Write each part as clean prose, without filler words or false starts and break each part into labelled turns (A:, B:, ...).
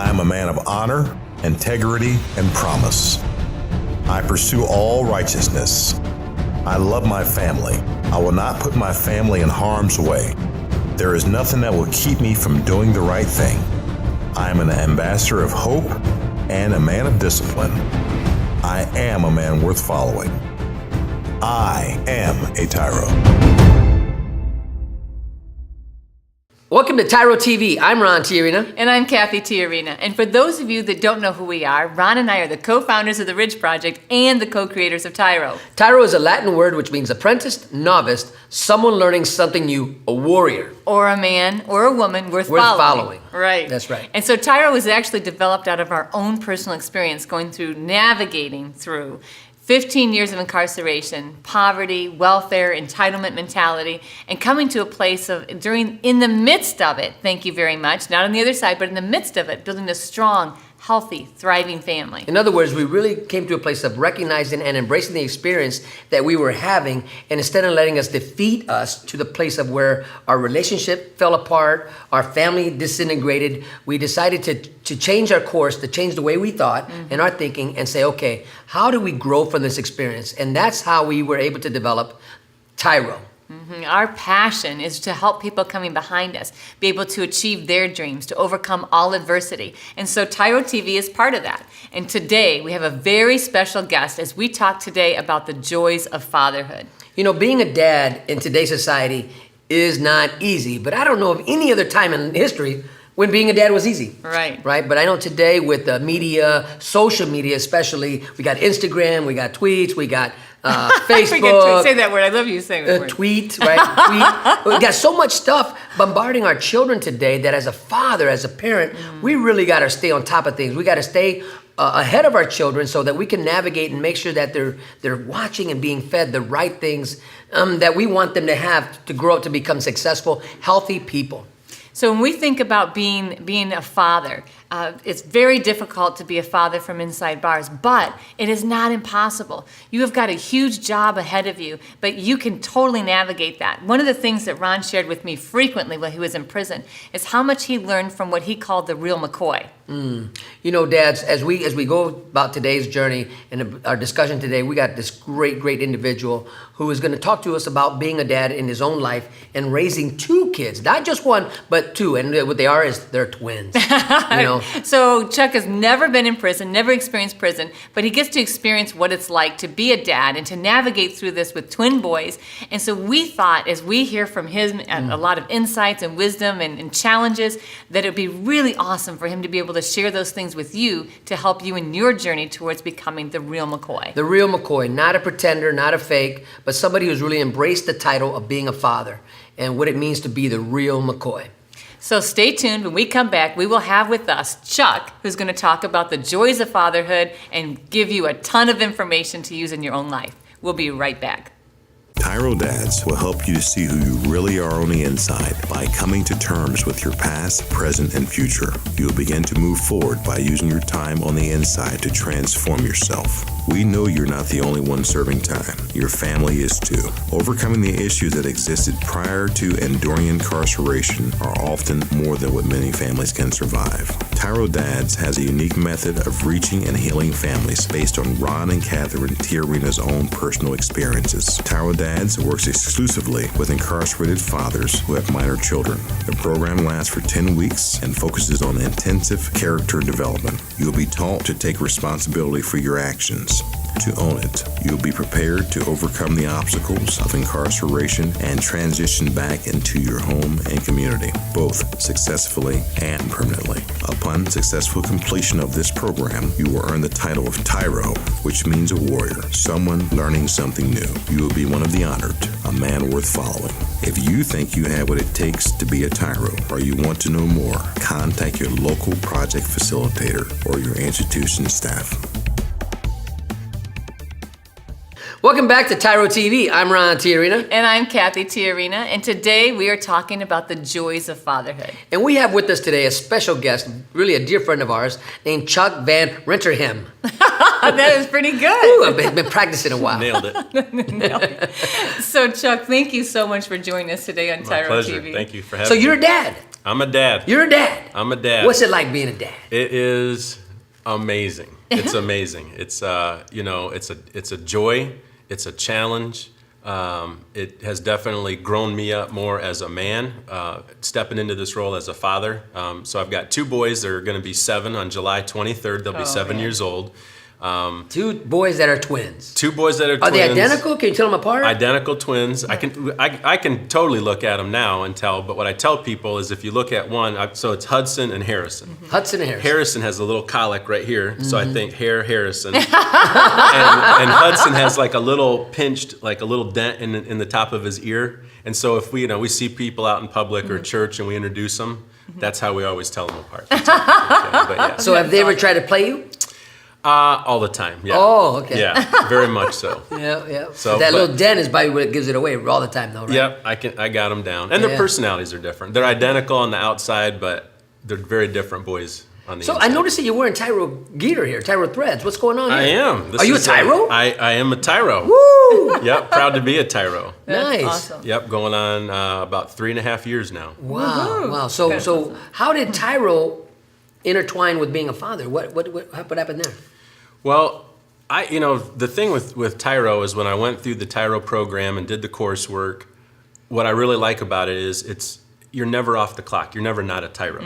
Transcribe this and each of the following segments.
A: I am a man of honor, integrity, and promise. I pursue all righteousness. I love my family. I will not put my family in harm's way. There is nothing that will keep me from doing the right thing. I am an ambassador of hope and a man of discipline. I am a man worth following. I am a TYRO.
B: Welcome to TYRO TV. I'm Ron TYRO.
C: And I'm Cathy TYRO. And for those of you that don't know who we are, Ron and I are the co-founders of the Ridge Project and the co-creators of TYRO.
B: TYRO is a Latin word which means apprentice, novice, someone learning something new, a warrior.
C: Or a man or a woman worth following. Right.
B: That's right.
C: And so TYRO was actually developed out of our own personal experience going through, navigating through 15 years of incarceration, poverty, welfare, entitlement mentality, and coming to a place of, in the midst of it, thank you very much, not on the other side, but in the midst of it, building a strong, healthy, thriving family.
B: In other words, we really came to a place of recognizing and embracing the experience that we were having, and instead of letting us defeat us to the place of where our relationship fell apart, our family disintegrated, we decided to change our course, to change the way we thought and our thinking, and say, okay, how do we grow from this experience? And that's how we were able to develop TYRO.
C: Our passion is to help people coming behind us be able to achieve their dreams, to overcome all adversity. And so TYRO TV is part of that. And today we have a very special guest as we talk today about the joys of fatherhood.
B: You know, being a dad in today's society is not easy, but I don't know of any other time in history when being a dad was easy.
C: Right.
B: But I know today with the media, social media especially, we got Instagram, we got tweets, we got Facebook.
C: Say that word. I love you saying that word.
B: Tweet, right? Tweet. We got so much stuff bombarding our children today that as a father, as a parent, we really got to stay on top of things. We got to stay ahead of our children so that we can navigate and make sure that they're watching and being fed the right things that we want them to have to grow up to become successful, healthy people.
C: So when we think about being a father, it's very difficult to be a father from inside bars, but it is not impossible. You have got a huge job ahead of you, but you can totally navigate that. One of the things that Ron shared with me frequently while he was in prison is how much he learned from what he called the real McCoy.
B: You know, dads, as we go about today's journey and our discussion today, we got this great individual who is going to talk to us about being a dad in his own life and raising two kids, not just one, but two. And what they are is they're twins. You know.
C: So Chuck has never been in prison, never experienced prison, but he gets to experience what it's like to be a dad and to navigate through this with twin boys. And so we thought, as we hear from him a lot of insights and wisdom and challenges, that it would be really awesome for him to be able to share those things with you to help you in your journey towards becoming the real McCoy.
B: The real McCoy, not a pretender, not a fake, but somebody who's really embraced the title of being a father and what it means to be the real McCoy.
C: So stay tuned. When we come back, we will have with us Chuck, who's going to talk about the joys of fatherhood and give you a ton of information to use in your own life. We'll be right back.
A: TYRO Dads will help you to see who you really are on the inside by coming to terms with your past, present, and future. You'll begin to move forward by using your time on the inside to transform yourself. We know you're not the only one serving time. Your family is too. Overcoming the issues that existed prior to and during incarceration are often more than what many families can survive. TYRO Dads has a unique method of reaching and healing families based on Ron and Catherine TYRO's own personal experiences. TYRO Dads works exclusively with incarcerated fathers who have minor children. The program lasts for 10 weeks and focuses on intensive character development. You'll be taught to take responsibility for your actions. To own it, you'll be prepared to overcome the obstacles of incarceration and transition back into your home and community, both successfully and permanently. Upon successful completion of this program, you will earn the title of TYRO, which means a warrior, someone learning something new. You will be one of the honored, a man worth following. If you think you have what it takes to be a TYRO or you want to know more, contact your local project facilitator or your institution staff.
B: Welcome back to TYRO TV. I'm Ron TYRO.
C: And I'm Cathy TYRO. And today we are talking about the joys of fatherhood.
B: And we have with us today a special guest, really a dear friend of ours, named Chuck Van Renterghem.
C: That is pretty good.
B: Ooh, I've been practicing a while.
D: Nailed it.
C: So Chuck, thank you so much for joining us today on TYRO
D: My pleasure.
C: TV.
D: Thank you for having
B: So
D: me.
B: you're a dad.
D: I'm a dad.
B: You're a dad.
D: I'm a dad.
B: What's it like being a dad?
D: It is amazing. It's amazing. It's it's a joy. It's a challenge. It has definitely grown me up more as a man, stepping into this role as a father. So I've got 2 boys that are going to be 7 on July 23rd. They'll be 7 years old.
B: 2 boys that are twins.
D: 2 boys that are
B: Are
D: twins.
B: they identical? Can you tell them apart?
D: Identical twins. I can totally look at them now and tell. But what I tell people is, if you look at one, so it's Hudson and Harrison.
B: Hudson and Harrison.
D: Harrison has a little colic right here, so I think Harrison. and Hudson has like a little pinched, like a little dent in the top of his ear. And so if we see people out in public or church and we introduce them, that's how we always tell them apart. But yeah.
B: So have they ever tried to play you?
D: All the time. Yeah.
B: Oh, okay.
D: Yeah, very much so.
B: Yeah.
D: So,
B: that little dent is probably what gives it away all the time, though, right?
D: Yep, I got them down, and
B: Yeah.
D: their personalities are different. They're identical on the outside, but they're very different boys on the
B: So
D: inside.
B: I noticed that you're wearing TYRO gear here, TYRO threads. What's going on here?
D: I am. This
B: Are you a
D: is
B: TYRO?
D: I am a TYRO.
B: Woo!
D: Yep, proud to be a TYRO.
C: That's
B: Nice.
C: awesome.
D: Yep, going on about 3.5 years now.
B: Wow,
C: Woohoo.
B: wow. So
C: That's awesome.
B: how did TYRO intertwine with being a father? What happened there?
D: Well, the thing with TYRO is, when I went through the TYRO program and did the coursework, what I really like about it is you're never off the clock. You're never not a TYRO.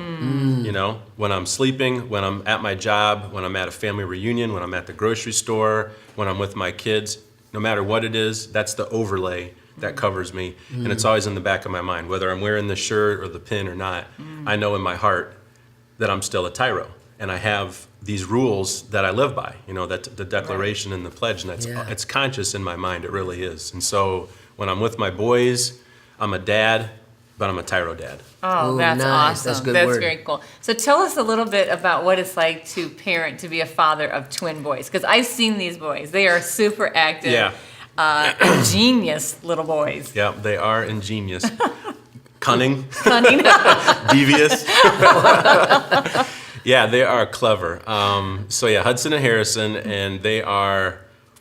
D: When I'm sleeping, when I'm at my job, when I'm at a family reunion, when I'm at the grocery store, when I'm with my kids, no matter what it is, that's the overlay that covers me. And it's always in the back of my mind, whether I'm wearing the shirt or the pin or not. I know in my heart that I'm still a TYRO. And I have these rules that I live by, that the declaration and the pledge, and it's conscious in my mind. It really is. And so when I'm with my boys, I'm a dad, but I'm a TYRO dad.
C: Oh,
B: Ooh,
C: that's
B: nice.
C: awesome.
B: That's a good
C: That's
B: word.
C: very cool. So tell us a little bit about what it's like to be a father of twin boys. Because I've seen these boys. They are super active, ingenious little boys.
D: Yeah, they are ingenious, cunning,
C: Cunning.
D: devious. Yeah, they are clever. Hudson and Harrison, and they are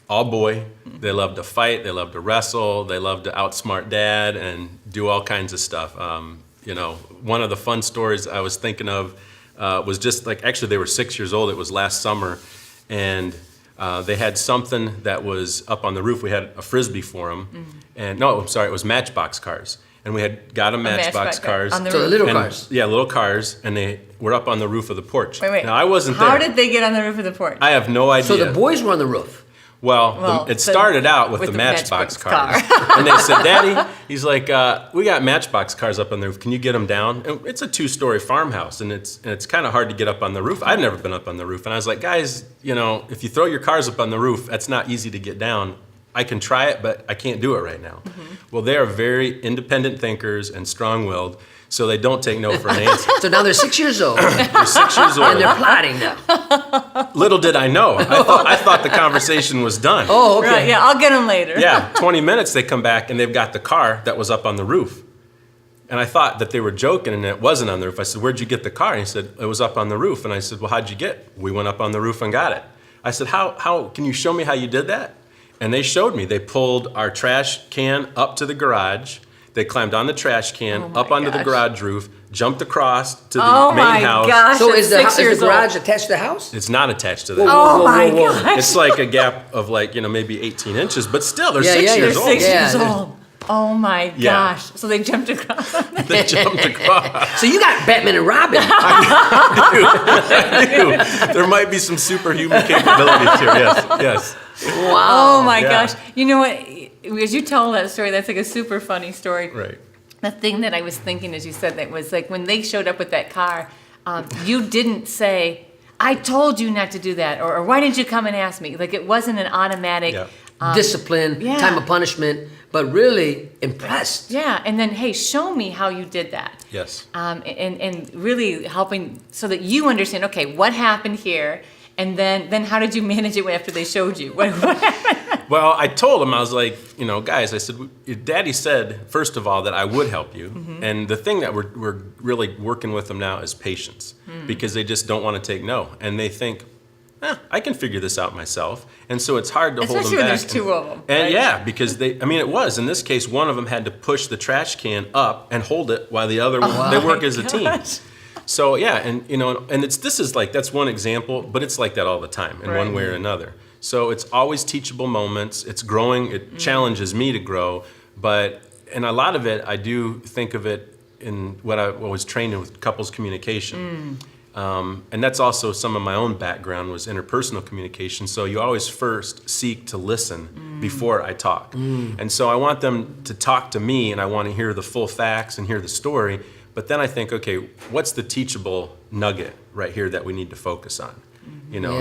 D: all boy. They love to fight. They love to wrestle. They love to outsmart dad and do all kinds of stuff. One of the fun stories I was thinking of was just like, actually they were 6 years old. It was last summer, and they had something that was up on the roof. We had a Frisbee for them. And no, I'm sorry, it was Matchbox cars. And we had got them Matchbox cars.
C: on the
B: So the
C: roof.
B: little
D: And-
B: cars.
D: Yeah, little cars, and they were up on the roof of the porch.
C: Wait.
D: Now, I wasn't
C: How
D: there.
C: did they get on the roof of the porch?
D: I have no idea.
B: So the boys were on the roof.
C: Well,
D: It started out with the Matchbox cars. And they said, Daddy, he's like, we got Matchbox cars up on the roof. Can you get them down? And it's a 2-story farmhouse, and it's kind of hard to get up on the roof. I've never been up on the roof. And I was like, guys, if you throw your cars up on the roof, that's not easy to get down. I can try it, but I can't do it right now. Well, they are very independent thinkers and strong-willed, so they don't take no for an answer.
B: So now they're 6 years old and
D: They're 6 years old.
B: they're plotting now.
D: Little did I know. I thought the conversation was done.
B: Oh, okay.
C: Right, yeah, I'll get them later.
D: Yeah, 20 minutes they come back and they've got the car that was up on the roof. And I thought that they were joking and it wasn't on the roof. I said, where'd you get the car? And he said, it was up on the roof. And I said, well, how'd you get it? We went up on the roof and got it. I said, how can you show me how you did that? And they showed me. They pulled our trash can up to the garage. They climbed on the trash can,
C: my
D: up onto the
C: gosh.
D: garage roof, jumped across to the
C: Oh
D: main
C: my
D: house.
C: gosh.
B: So
C: at
B: is
C: 6
B: the
C: years
B: garage
C: old.
B: attached to the house?
D: It's not attached to the
B: Whoa,
D: house.
C: Oh my
B: whoa.
C: gosh.
D: It's like a gap of maybe 18 inches, but still, they're
B: Yeah,
D: 6
B: yeah,
D: years
B: they're
D: old.
C: 6
B: Yeah,
C: years
B: there's-
C: old. Oh my
D: Yeah.
C: gosh. So they jumped across.
D: They jumped across.
B: So you got Batman and Robin.
D: There might be some superhuman capabilities here. Yes.
C: Oh my
D: Yeah.
C: gosh. You know what? As you tell that story, that's like a super funny story.
D: Right.
C: The thing that I was thinking as you said that was like when they showed up with that car, you didn't say, I told you not to do that, or why didn't you come and ask me? Like it wasn't an automatic.
D: Yeah.
B: Discipline,
C: yeah.
B: time of punishment, but really impressed.
C: Yeah, and then hey, show me how you did that.
D: Yes.
C: And really helping so that you understand. Okay, what happened here, and then how did you manage it after they showed you? What happened?
D: Well, I told him, I was like, guys, I said, Daddy said, first of all, that I would help you.
C: Mm-hmm.
D: And the thing that we're really working with them now is patience, because they just don't want to take no. And they think, I can figure this out myself. And so it's hard to hold them
C: Especially
D: back.
C: when there's two of them.
D: And
C: right?
D: yeah, because it was. In this case, one of them had to push the trash can up and hold it while the other one, they work as a team.
C: Gosh.
D: So yeah, and that's one example, but it's like that all the time in one way or another. So it's always teachable moments. It's growing. It challenges me to grow, and a lot of it, I do think of it in what I was trained in with couples communication. And that's also some of my own background was interpersonal communication. So you always first seek to listen before I talk. And so I want them to talk to me, and I want to hear the full facts and hear the story. But then I think, okay, what's the teachable nugget right here that we need to focus on?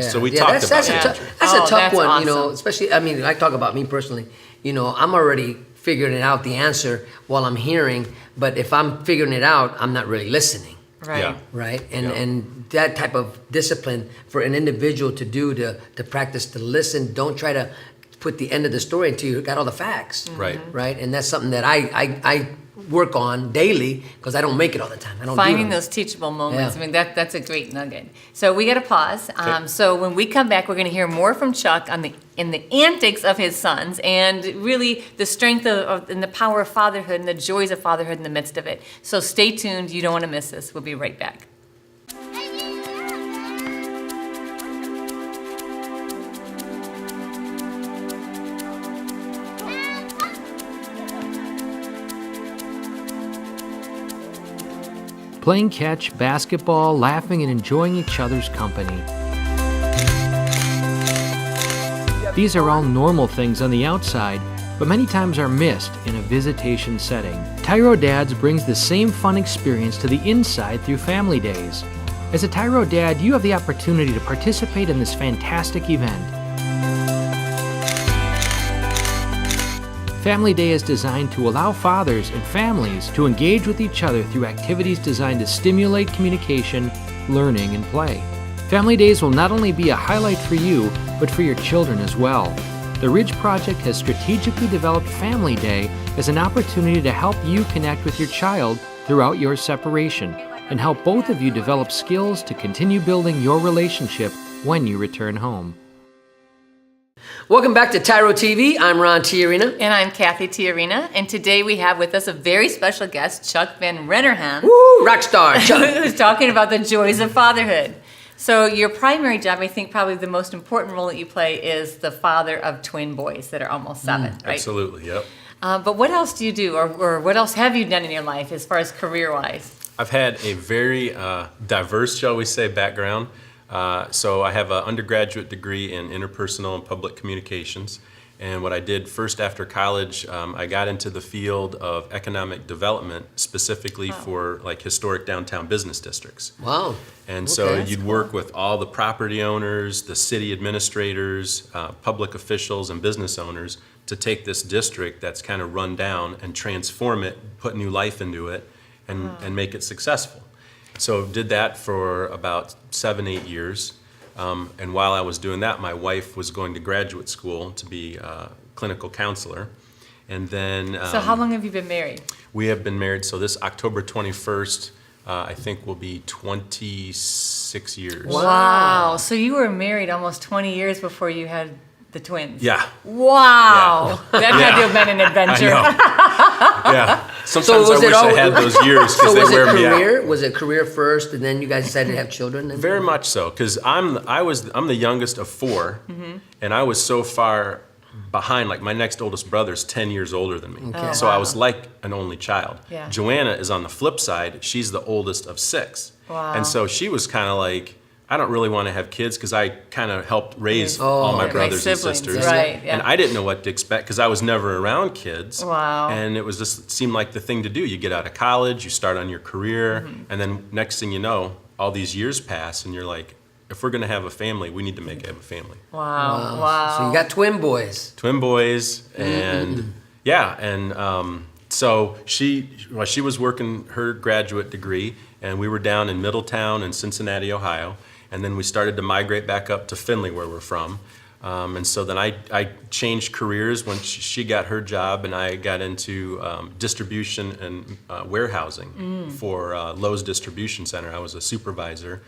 D: So we talked about
B: that's
D: it.
B: That's a tough
C: that's
B: one,
C: awesome.
B: especially, I talk about me personally, I'm already figuring out the answer while I'm hearing, but if I'm figuring it out, I'm not really listening.
C: Right.
D: Yeah.
B: Right, and that type of discipline for an individual to do to practice to listen. Don't try to put the end of the story until you got all the facts.
D: Right.
B: Right, and that's something that I work on daily because I don't make it all the time. I don't
C: Finding
B: do them.
C: those teachable moments.
B: Yeah.
C: That's a great nugget. So we got to pause. So when we come back, we're going to hear more from Chuck in the antics of his sons and really the strength and the power of fatherhood and the joys of fatherhood in the midst of it. So stay tuned. You don't want to miss this. We'll be right back.
E: Playing catch, basketball, laughing, and enjoying each other's company. These are all normal things on the outside, but many times are missed in a visitation setting. TYRO Dads brings the same fun experience to the inside through Family Days. As a TYRO Dad, you have the opportunity to participate in this fantastic event. Family Day is designed to allow fathers and families to engage with each other through activities designed to stimulate communication, learning, and play. Family Days will not only be a highlight for you, but for your children as well. The Ridge Project has strategically developed Family Day as an opportunity to help you connect with your child throughout your separation and help both of you develop skills to continue building your relationship when you return home.
B: Welcome back to TYRO TV. I'm Ron Tiarina.
C: And I'm Cathy Tiarina. And today we have with us a very special guest, Chuck Van Renterghem.
B: Woo, rock star, Chuck.
C: Who's talking about the joys of fatherhood. So your primary job, I think probably the most important role that you play is the father of twin boys that are almost 7, right?
D: Absolutely, yep.
C: But what else do you do, or what else have you done in your life as far as career-wise?
D: I've had a very diverse, shall we say, background. So I have an undergraduate degree in interpersonal and public communications. And what I did first after college, I got into the field of economic development, specifically for like historic downtown business districts.
B: Wow.
D: And so
B: Okay.
D: you'd work with all the property owners, the city administrators, public officials, and business owners to take this district that's kind of run down and transform it, put new life into it, and make it successful. So did that for about 7-8 years. And while I was doing that, my wife was going to graduate school to be a clinical counselor. And then
C: So how long have you been married?
D: we have been married, so this October 21st, I think will be 26 years.
C: Wow. So you were married almost 20 years before you had the twins.
D: Yeah,
C: Wow. That had to have been an
D: I
C: adventure.
D: know. Yeah. Sometimes I
B: was it
D: wish I
B: all-
D: had those years
B: So
D: because they
B: was
D: wear
B: it
D: me out.
B: career? Was it career first, and then you guys decided to have children?
D: Very much so, because I'm the youngest of 4, and I was so far behind. Like my next oldest brother's 10 years older than me,
C: Okay.
D: so I was like an only child.
C: Yeah.
D: Joanna is on the flip side; she's the oldest of 6,
C: Wow.
D: and so she was kind of like, I don't really want to have kids because I kind of helped raise
B: Oh,
D: all my
B: okay.
D: brothers and
C: Siblings,
D: sisters,
C: right, yeah.
D: and I didn't know what to expect because I was never around kids.
C: Wow.
D: And it was just seemed like the thing to do. You get out of college, you start on your career, and then next thing you know, all these years pass, and you're like, if we're going to have a family, we need to make it have a family.
C: Wow.
B: So you got twin boys.
D: Twin boys, and so she was working her graduate degree, and we were down in Middletown and Cincinnati, Ohio, and then we started to migrate back up to Findlay, where we're from. And so then I changed careers when she got her job, and I got into distribution and warehousing for Lowe's Distribution Center. I was a supervisor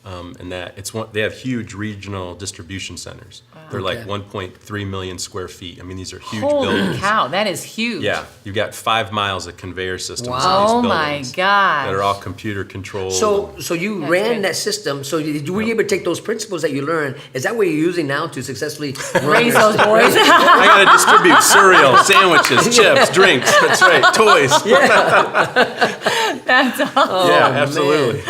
D: and that they have huge regional distribution centers. They're like 1.3 million square feet. I mean, these are huge
C: Holy
D: buildings.
C: cow, that is huge.
D: Yeah, you've got 5 miles of conveyor systems in these
C: Oh
D: buildings
C: my gosh.
D: that are all computer controlled.
B: So you
C: That's
B: ran
C: great.
B: that system. So were you able to take those principles that you learned? Is that what you're using now to successfully run
C: Raise
B: your-
C: those boys.
D: I got to distribute cereal, sandwiches, chips, drinks. That's right, toys.
C: That's awesome.
D: Yeah,
B: man.
D: absolutely.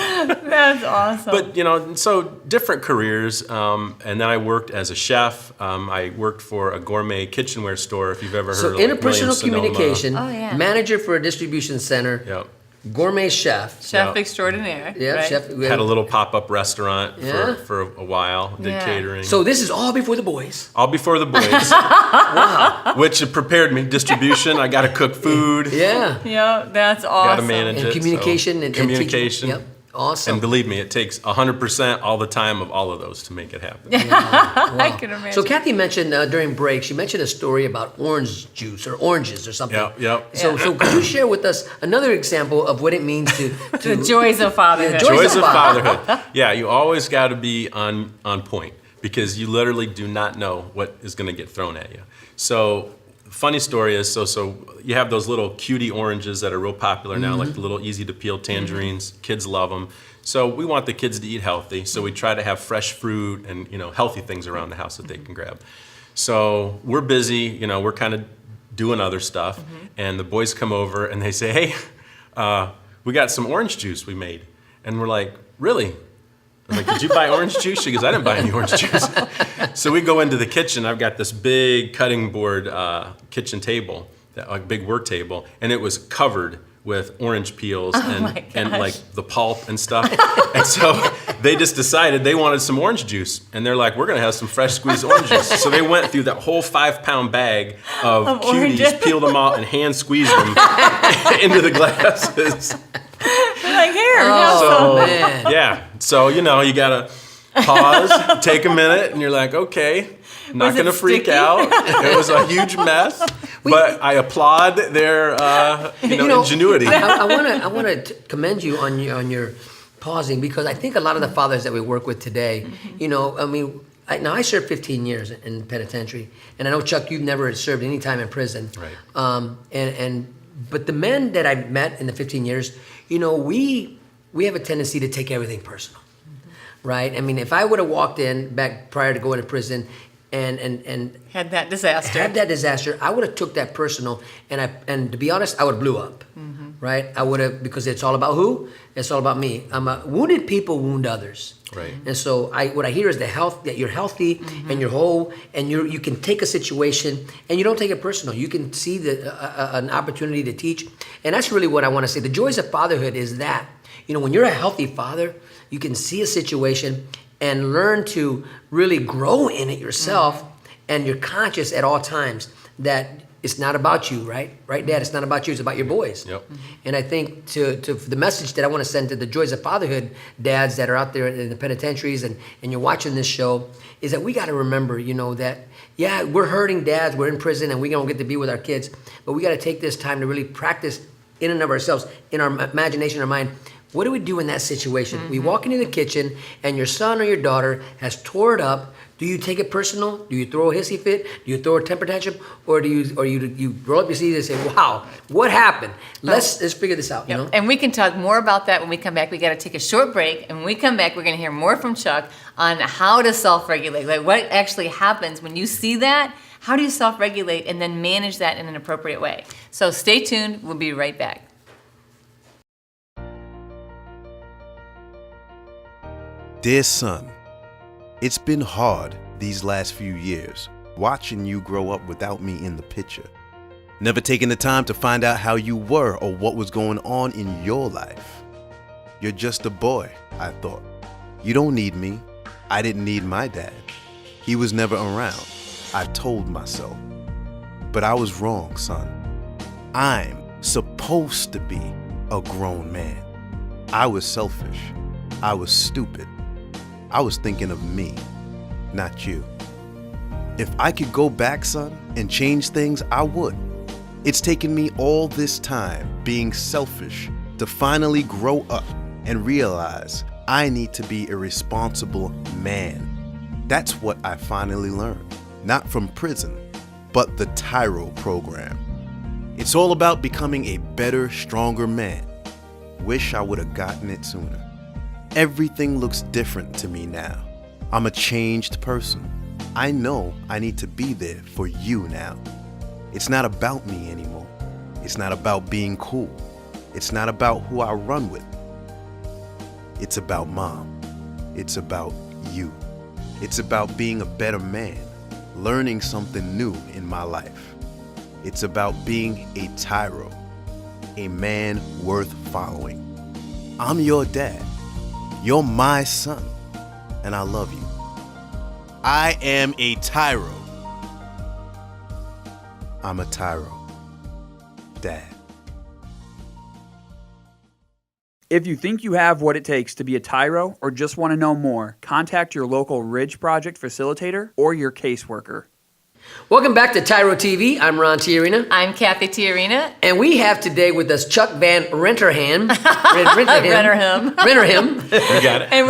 C: That's awesome.
D: But so different careers, and then I worked as a chef. I worked for a gourmet kitchenware store. If you've ever heard
B: So
D: of like
B: interpersonal
D: Williams Sonoma.
B: communication,
C: Oh, yeah.
B: manager for a distribution center,
D: Yep.
B: gourmet chef.
C: Chef
D: Yeah.
C: extraordinaire.
B: Yeah,
C: right?
B: chef.
D: Had a little pop-up restaurant
B: Yeah.
D: for a while. Did
C: Yeah.
D: catering.
B: So this is all before the boys.
D: all before the boys, which prepared me. Distribution. I got to cook food.
B: Yeah.
C: Yeah, that's
D: Got
C: awesome.
D: to manage
B: And
D: it.
B: communication
D: so
B: and
D: communication.
B: teaching. Yep. Awesome.
D: And believe me, it takes 100% all the time of all of those to make it happen.
C: I can imagine.
B: So Cathy mentioned during break, she mentioned a story about orange juice or oranges or something.
D: Yep.
B: So could you share with us another example of what it means to
C: the joys of fatherhood.
B: Yeah,
D: Joys of fatherhood. Yeah, you always got to be on point because you literally do not know what is going to get thrown at you. So, funny story is, so you have those little cutie oranges that are real popular now, like the little easy to peel tangerines. Kids love them. So we want the kids to eat healthy. So we try to have fresh fruit and healthy things around the house that they can grab. So we're busy. We're kind of doing other stuff, and the boys come over and they say, "Hey, we got some orange juice we made," and we're like, "Really?" I'm like, "Did you buy orange juice?" She goes, "I didn't buy any orange juice." So we go into the kitchen. I've got this big cutting board kitchen table, like big work table, and it was covered with orange peels
C: my
D: and
C: gosh.
D: like the pulp and stuff. And so they just decided they wanted some orange juice, and they're like, "We're gonna have some fresh squeezed orange juice." So they went through that whole 5-pound bag of cuties,
C: oranges.
D: peeled them out, and hand squeezed them into the glasses.
C: Like, here, have
B: Oh
C: some.
B: man.
D: Yeah. So, you gotta pause, take a minute, and you're like, okay, not
C: Was it
D: gonna freak
C: sticky?
D: out. It was a huge mess, but I applaud their, ingenuity.
B: I want to commend you on your pausing, because I think a lot of the fathers that we work with today, I served 15 years in penitentiary, and I know, Chuck, you've never served any time in prison.
D: Right.
B: But the men that I've met in the 15 years, we have a tendency to take everything personal, right? I mean, if I would have walked in back prior to going to prison and
C: Had that disaster.
B: had that disaster, I would have took that personal, and to be honest, I would have blew up, right? I would have, because it's all about who? It's all about me. Wounded people wound others.
D: Right.
B: And so what I hear is that you're healthy and you're whole, and you can take a situation and you don't take it personal. You can see an opportunity to teach, and that's really what I want to say. The joys of fatherhood is that, when you're a healthy father, you can see a situation and learn to really grow in it yourself, and you're conscious at all times that it's not about you, right? Right, Dad? It's not about you. It's about your boys.
D: Yep.
B: And I think to the message that I want to send to the joys of fatherhood dads that are out there in the penitentiaries and you're watching this show is that we got to remember, that, yeah, we're hurting dads, we're in prison, and we don't get to be with our kids, but we got to take this time to really practice in and of ourselves, in our imagination, our mind. What do we do in that situation? We walk into the kitchen and your son or your daughter has tore it up. Do you take it personal? Do you throw a hissy fit? Do you throw a temper tantrum? Or do you roll up your sleeves and say, "Wow, what happened? Let's figure this out."
C: And we can talk more about that when we come back. We got to take a short break, and when we come back, we're going to hear more from Chuck on how to self-regulate. Like, what actually happens when you see that? How do you self-regulate and then manage that in an appropriate way? So stay tuned. We'll be right back.
F: Dear son, it's been hard these last few years, watching you grow up without me in the picture. Never taking the time to find out how you were or what was going on in your life. You're just a boy, I thought. You don't need me. I didn't need my dad. He was never around, I told myself. But I was wrong, son. I'm supposed to be a grown man. I was selfish. I was stupid. I was thinking of me, not you. If I could go back, son, and change things, I would. It's taken me all this time being selfish to finally grow up and realize I need to be a responsible man. That's what I finally learned, not from prison, but the TYRO program. It's all about becoming a better, stronger man. Wish I would have gotten it sooner. Everything looks different to me now. I'm a changed person. I know I need to be there for you now. It's not about me anymore. It's not about being cool. It's not about who I run with. It's about Mom. It's about you. It's about being a better man, learning something new in my life. It's about being a TYRO, a man worth following. I'm your dad. You're my son, and I love you. I am a TYRO. I'm a TYRO. Dad.
G: If you think you have what it takes to be a TYRO or just want to know more, contact your local Ridge Project facilitator or your caseworker.
B: Welcome back to TYRO TV. I'm Ron TYRO.
C: I'm Cathy TYRO.
B: And we have today with us Chuck Van Renterghem.
C: Renterghem.
B: Renterghem.
D: You got it.
C: And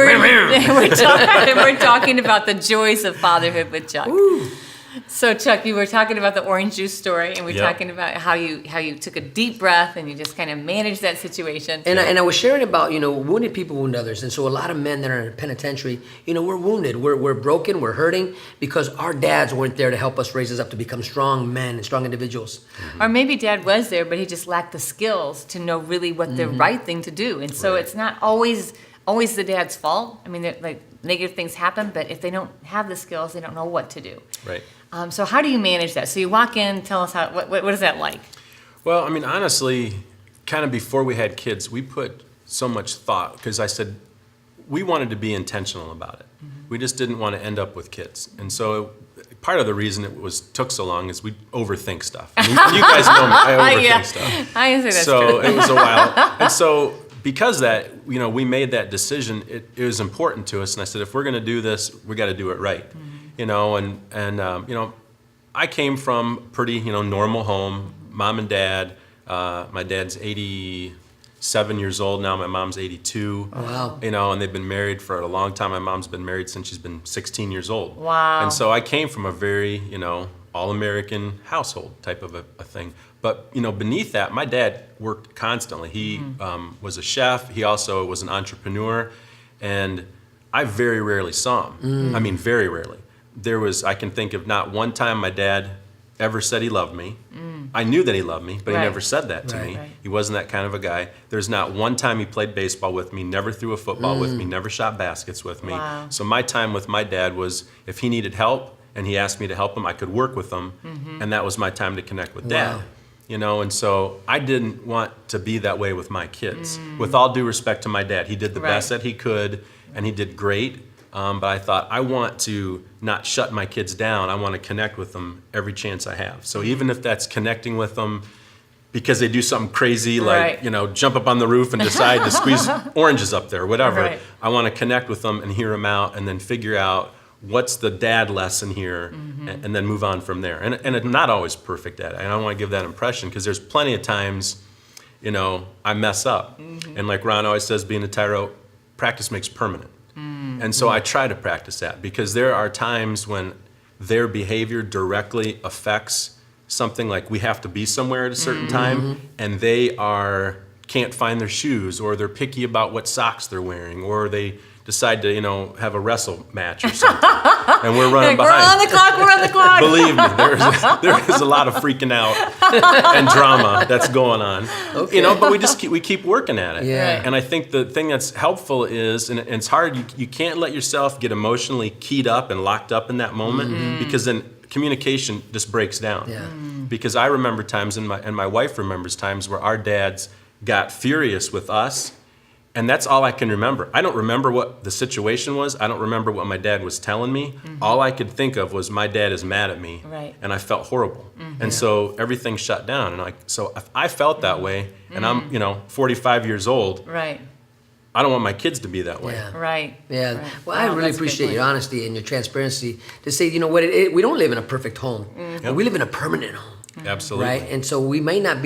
C: we're talking about the joys of fatherhood with Chuck.
B: Ooh.
C: So Chuck, you were talking about the orange juice story, and we're
D: Yep.
C: talking about how you took a deep breath and you just kind of managed that situation.
B: And I was sharing about, wounded people wound others. And so a lot of men that are in a penitentiary, we're wounded. We're broken. We're hurting because our dads weren't there to help us raise us up to become strong men and strong individuals.
C: Or maybe dad was there, but he just lacked the skills to know really what the right thing to do. And so it's not always the dad's fault. I mean, like negative things happen, but if they don't have the skills, they don't know what to do.
D: Right.
C: So how do you manage that? So you walk in, tell us what is that like?
D: Well, I mean, honestly, kind of before we had kids, we put so much thought, because I said we wanted to be intentional about it. Mm-hmm. We just didn't want to end up with kids. And so part of the reason it took so long is we overthink stuff. I mean, you guys know me, I overthink stuff.
C: I say that's
D: so
C: true.
D: it was a while. And so because that, we made that decision, it was important to us. And I said, if we're going to do this, we got to do it right. Mm-hmm. I came from pretty, normal home, mom and dad. My dad's 87 years old now. My mom's 82.
B: Oh, wow.
D: And they've been married for a long time. My mom's been married since she's been 16 years old.
C: Wow.
D: And so I came from a very, all-American household type of a thing. But, beneath that, my dad worked constantly. He was a chef. He also was an entrepreneur. And I very rarely saw him. I mean, very rarely. I can think of not one time my dad ever said he loved me. I knew that he loved me, but he never said that to me.
C: Right.
D: He wasn't that kind of a guy. There's not one time he played baseball with me, never threw a football with me, never shot baskets with me.
C: Wow.
D: So my time with my dad was, if he needed help and he asked me to help him, I could work with him, and that was my time to connect with Dad.
B: Wow.
D: And so I didn't want to be that way with my kids. With all due respect to my dad, he did the best that he could, and he did great. But I thought, I want to not shut my kids down. I want to connect with them every chance I have. So even if that's connecting with them because they do something crazy, like, jump up on the roof and decide to squeeze oranges up there, whatever.
C: Right.
D: I want to connect with them and hear them out and then figure out what's the dad lesson here and then move on from there. And I'm not always perfect at it. And I don't want to give that impression because there's plenty of times, I mess up. And like Ron always says, being a TYRO, practice makes permanent. And so I try to practice that because there are times when their behavior directly affects something, like we have to be somewhere at a certain time and they can't find their shoes, or they're picky about what socks they're wearing, or they decide to, have a wrestle match or something. And we're running behind.
C: We're on the clock.
D: Believe me, there is a lot of freaking out and drama that's going on.
B: Okay.
D: But we keep working at it.
B: Yeah.
D: And I think the thing that's helpful is, and it's hard, you can't let yourself get emotionally keyed up and locked up in that moment because then communication just breaks down.
B: Yeah.
D: Because I remember times, and my wife remembers times where our dads got furious with us. And that's all I can remember. I don't remember what the situation was. I don't remember what my dad was telling me. All I could think of was my dad is mad at me.
C: Right.
D: And I felt horrible. And so everything shut down. And so if I felt that way, and I'm 45 years old,
C: Right.
D: I don't want my kids to be that way.
B: Yeah.
C: Right.
B: Yeah.
C: Right.
B: Well, I
C: Wow,
B: really
C: that's a good
B: appreciate
C: point.
B: your honesty and your transparency to say, we don't live in a perfect home. We live in a permanent home.
D: Absolutely.
B: Right? And so we may not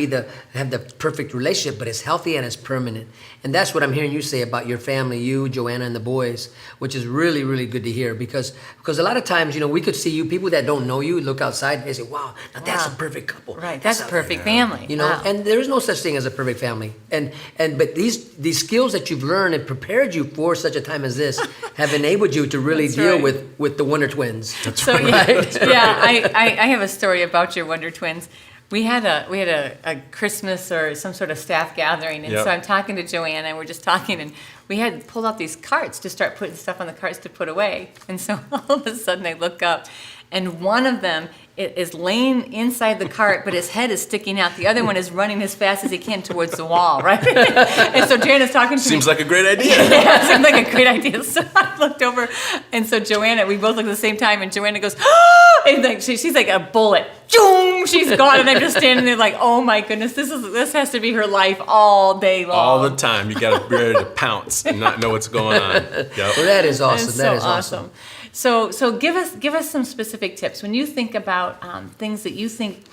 B: have the perfect relationship, but it's healthy and it's permanent. And that's what I'm hearing you say about your family, you, Joanna, and the boys, which is really, really good to hear because a lot of times, we could see you, people that don't know you, look outside and they say, wow, now that's a perfect couple.
C: Right, that's a perfect family. Wow.
B: And there is no such thing as a perfect family. But these skills that you've learned and prepared you for such a time as this have enabled you to really deal with the Wonder Twins.
C: I have a story about your Wonder Twins. We had a Christmas or some sort of staff gathering, and so I'm talking to Joanna, and we're just talking, and we had pulled out these carts to start putting stuff on the carts to put away. And so all of a sudden I look up, and one of them is laying inside the cart, but his head is sticking out. The other one is running as fast as he can towards the wall, right? And so Joanna's talking to me.
D: Seems like a great idea.
C: Yeah, it seemed like a great idea. So I looked over, and so Joanna, we both looked at the same time, and Joanna goes, oh! And like she's like a bullet. Zoom! She's gone, and I'm just standing there like, oh my goodness, this has to be her life all day long.
D: All the time. You got to be ready to pounce and not know what's going on. Yep.
B: Well, that is awesome.
C: That's
B: That is
C: so
B: awesome.
C: So give us some specific tips when you think about things that you think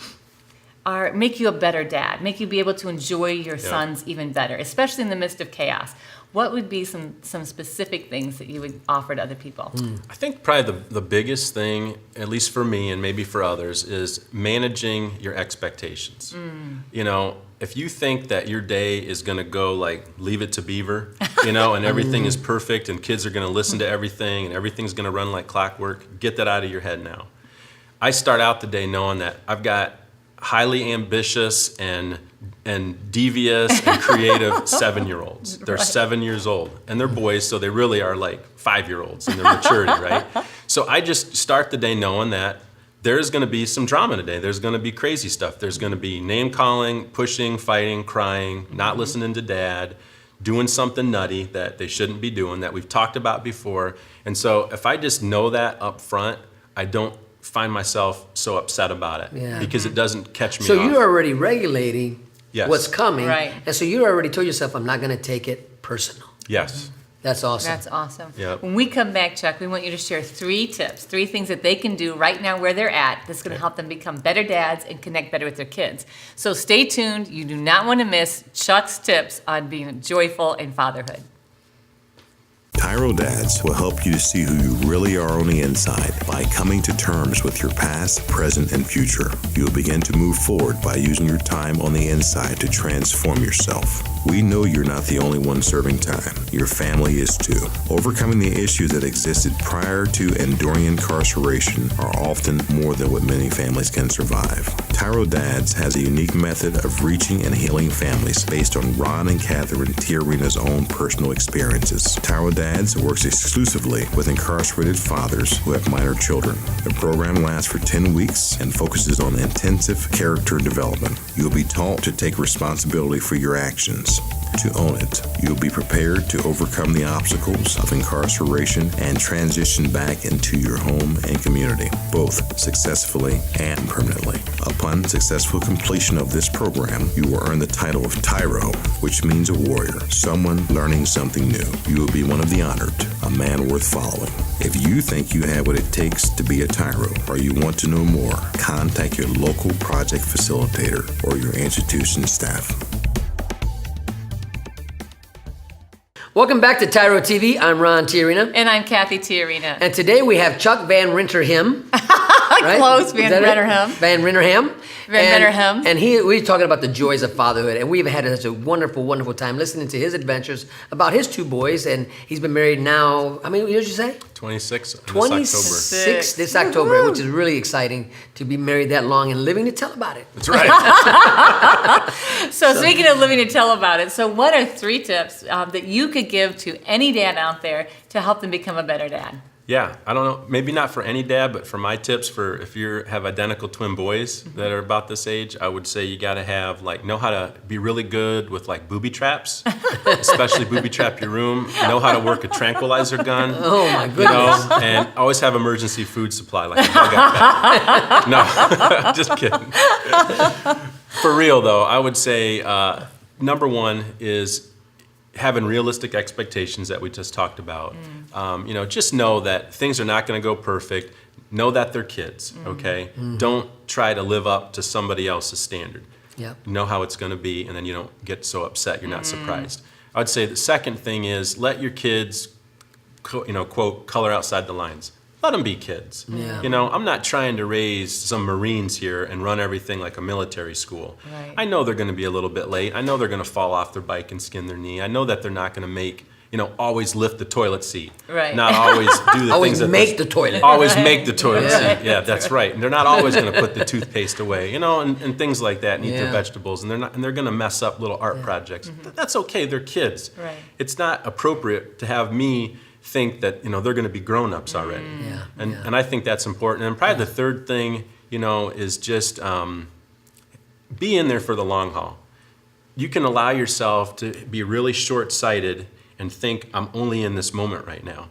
C: make you a better dad, make you be able to enjoy your sons even better, especially in the midst of chaos. What would be some specific things that you would offer to other people?
D: I think probably the biggest thing, at least for me and maybe for others, is managing your expectations. If you think that your day is going to go like Leave It to Beaver, and everything is perfect and kids are going to listen to everything and everything's going to run like clockwork, get that out of your head now. I start out the day knowing that I've got highly ambitious and devious and creative 7-year-olds. They're 7 years old, and they're boys, so they really are like 5-year-olds in their maturity, right? So I just start the day knowing that there's going to be some drama today. There's going to be crazy stuff. There's going to be name calling, pushing, fighting, crying, not listening to dad, doing something nutty that they shouldn't be doing that we've talked about before. And so if I just know that up front, I don't find myself so upset about it because it doesn't catch me off.
B: So you're already regulating
D: Yes.
B: what's coming.
C: Right.
B: And so you already told yourself, I'm not going to take it personal.
D: Yes.
B: That's awesome.
C: That's awesome.
D: Yep.
C: When we come back, Chuck, we want you to share 3 tips, 3 things that they can do right now where they're at that's going to help them become better dads and connect better with their kids. So stay tuned. You do not want to miss Chuck's tips on being joyful in fatherhood.
A: TYRO Dads will help you to see who you really are on the inside by coming to terms with your past, present, and future. You'll begin to move forward by using your time on the inside to transform yourself. We know you're not the only one serving time. Your family is too. Overcoming the issues that existed prior to and during incarceration are often more than what many families can survive. TYRO Dads has a unique method of reaching and healing families based on Ron and Catherine TYRO's own personal experiences. TYRO Dads works exclusively with incarcerated fathers who have minor children. The program lasts for 10 weeks and focuses on intensive character development. You'll be taught to take responsibility for your actions, to own it. You'll be prepared to overcome the obstacles of incarceration and transition back into your home and community, both successfully and permanently. Upon successful completion of this program, you will earn the title of TYRO, which means a warrior, someone learning something new. You will be one of the honored, a man worth following. If you think you have what it takes to be a TYRO or you want to know more, contact your local project facilitator or your institution staff.
B: Welcome back to TYRO TV. I'm Ron TYRO.
C: And I'm Cathy TYRO.
B: And today we have Chuck Van Renterghem. Right?
C: Close, Van Renterghem.
B: Van Renterghem.
C: Van Renterghem.
B: And we're talking about the joys of fatherhood. And we've had such a wonderful, wonderful time listening to his adventures about his 2 boys. And he's been married now, how many years did you say?
D: 26
B: this October, which is really exciting to be married that long and living to tell about it.
D: That's right.
C: So speaking of living to tell about it, so what are 3 tips that you could give to any dad out there to help them become a better dad?
D: Yeah, I don't know, maybe not for any dad, but for my tips for if you have identical twin boys that are about this age, I would say you got to have, know how to be really good with booby traps, especially booby trap your room, know how to work a tranquilizer gun.
B: Oh my goodness.
D: And always have emergency food supply, like a bug out pack. No, just kidding. For real though, I would say number 1 is having realistic expectations that we just talked about. Just know that things are not going to go perfect. Know that they're kids, okay? Don't try to live up to somebody else's standard.
B: Yep.
D: Know how it's going to be, and then you don't get so upset. You're not surprised. I'd say the second thing is let your kids, quote, color outside the lines. Let them be kids.
B: Yeah.
D: I'm not trying to raise some Marines here and run everything like a military school.
C: Right.
D: I know they're going to be a little bit late. I know they're going to fall off their bike and skin their knee. I know that they're not going to make, always lift the toilet seat.
C: Right.
D: Not always do the
B: Always
D: things that
B: make the toilet.
D: Always
C: Right.
D: make the toilet
B: Yeah.
D: seat. Yeah, that's right. And they're not always going to put the toothpaste away, and things like that, and eat their
B: Yeah.
D: vegetables, and they're going to mess up little art projects. That's okay. They're kids.
C: Right.
D: It's not appropriate to have me think that they're going to be grown-ups already.
B: Yeah,
D: And I think that's important. And probably the third thing, is just be in there for the long haul. You can allow yourself to be really short-sighted and think, I'm only in this moment right now.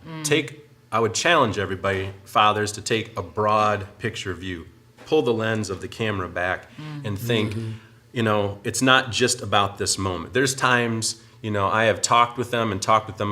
D: I would challenge everybody, fathers, to take a broad picture view. Pull the lens of the camera back and think, it's not just about this moment. There's times, I have talked with them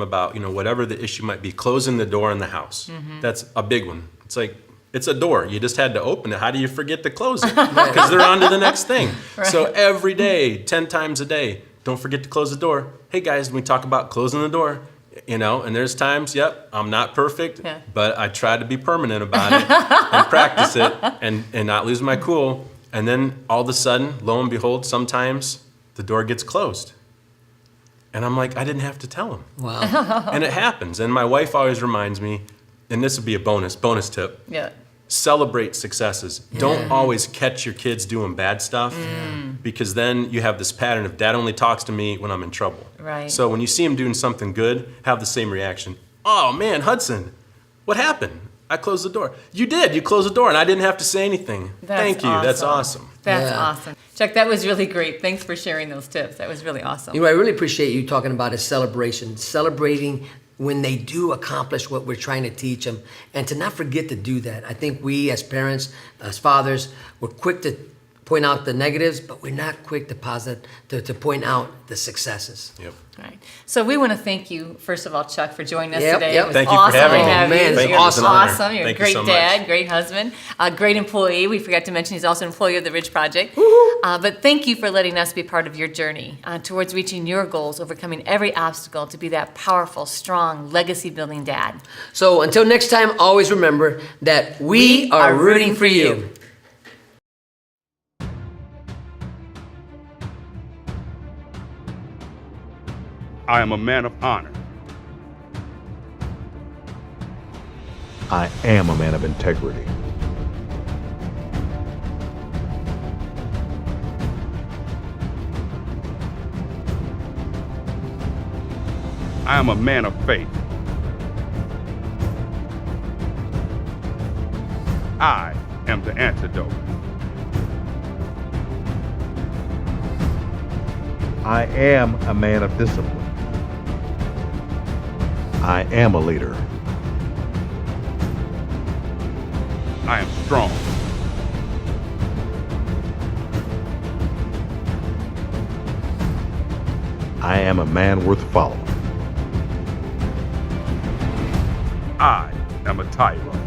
D: about, whatever the issue might be, closing the door in the house. That's a big one. It's like, it's a door. You just had to open it. How do you forget to close it? Because they're on to the next thing.
C: Right.
D: So every day, 10 times a day, don't forget to close the door. Hey guys, we talk about closing the door. And there's times, I'm not perfect,
C: Yeah.
D: but I try to be permanent about it and practice it and not lose my cool. And then all of a sudden, lo and behold, sometimes the door gets closed. And I'm like, I didn't have to tell him.
B: Wow.
D: And it happens. And my wife always reminds me, and this would be a bonus tip,
C: Yeah.
D: celebrate successes. Don't always catch your kids doing bad stuff because then you have this pattern of dad only talks to me when I'm in trouble.
C: Right.
D: So when you see him doing something good, have the same reaction. Oh man, Hudson, what happened? I closed the door. You did. You closed the door and I didn't have to say anything. Thank you. That's awesome.
C: That's
B: Yeah.
C: awesome. Chuck, that was really great. Thanks for sharing those tips. That was really awesome.
B: I really appreciate you talking about a celebration, celebrating when they do accomplish what we're trying to teach them, and to not forget to do that. I think we as parents, as fathers, we're quick to point out the negatives, but we're not quick to point out the successes.
D: Yep.
C: All right. So we want to thank you, first of all, Chuck, for joining us
B: Yep,
C: today.
B: yep.
C: It was
D: Thank you for
C: awesome
D: having
C: to
D: me.
C: have
B: Man,
C: you.
B: it's
C: You're
B: awesome.
C: awesome. You're
D: Thank
C: a
D: you
C: great
D: so
C: dad,
D: much.
C: great husband, a great employee. We forgot to mention he's also an employee of the Ridge Project. But thank you for letting us be part of your journey towards reaching your goals, overcoming every obstacle to be that powerful, strong, legacy-building dad.
B: So until next time, always remember that we are rooting for you.
H: I am a man of honor.
A: I am a man of integrity.
H: I am a man of faith. I am the antidote.
A: I am a man of discipline. I am a leader.
H: I am strong.
A: I am a man worth following.
H: I am a TYRO.